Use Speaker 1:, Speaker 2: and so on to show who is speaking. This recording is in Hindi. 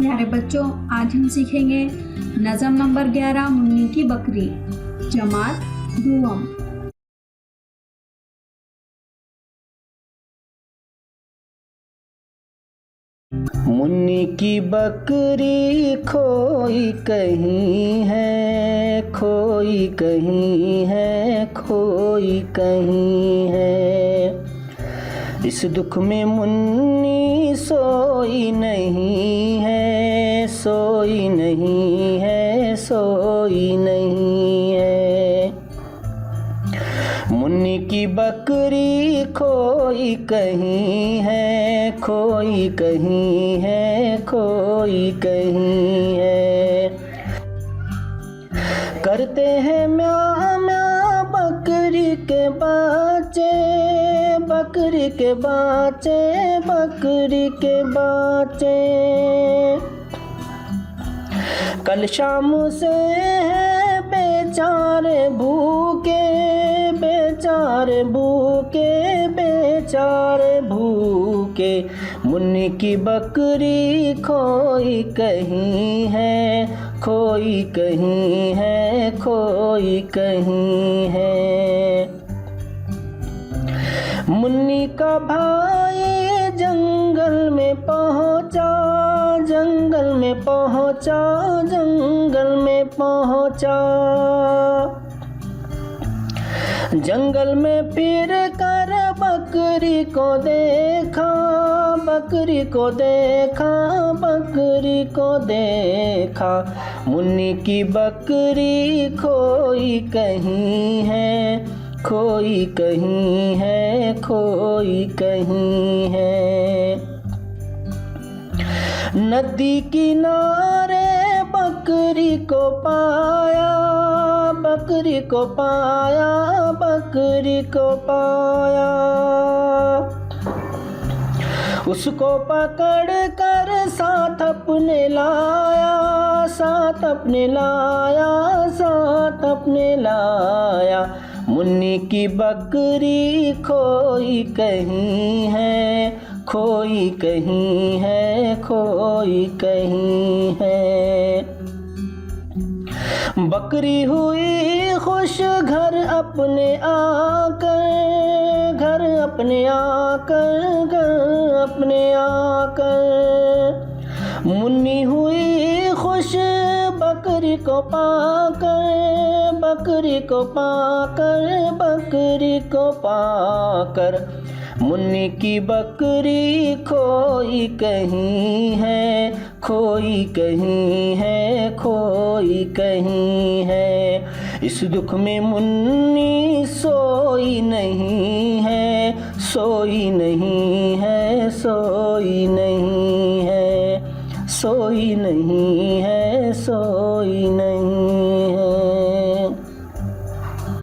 Speaker 1: प्यारे बच्चों, आज हम सीखेंगे नज़म नंबर 11 मुन्नी की बकरी, जमात दुआम।
Speaker 2: मुन्नी की बकरी खोई कहीं है, खोई कहीं है, खोई कहीं है। इस दुख में मुन्नी सोई नहीं है, सोई नहीं है, सोई नहीं है। मुन्नी की बकरी खोई कहीं है, खोई कहीं है, खोई कहीं है। करते हैं म्याँ म्याँ बकरी के बच्चे, बकरी के बच्चे, बकरी के बच्चे। कल शाम से है बेचारे भूखे, बेचारे भूखे, बेचारे भूखे। मुन्नी की बकरी खोई कहीं है, खोई कहीं है, खोई कहीं है। मुन्नी का भाई जंगल में पहुंचा, जंगल में पहुंचा, जंगल में पहुंचा। जंगल में फिर कर बकरी को देखा, बकरी को देखा, बकरी को देखा। मुन्नी की बकरी खोई कहीं है, खोई कहीं है, खोई कहीं है। नदी किनारे बकरी को पाया, बकरी को पाया, बकरी को पाया। उसको पकड़ कर साथ अपने लाया, साथ अपने लाया, साथ अपने लाया। मुन्नी की बकरी खोई कहीं है, खोई कहीं है, खोई कहीं है। बकरी हुई खुश घर अपने आकर, घर अपने आकर, घर अपने आकर। मुन्नी हुई खुश बकरी को पाकर, बकरी को पाकर, बकरी को पाकर। मुन्नी की बकरी खोई कहीं है, खोई कहीं है, खोई कहीं है। इस दुख में मुन्नी सोई नहीं है, सोई नहीं है, सोई नहीं है, सोई नहीं है, सोई नहीं है।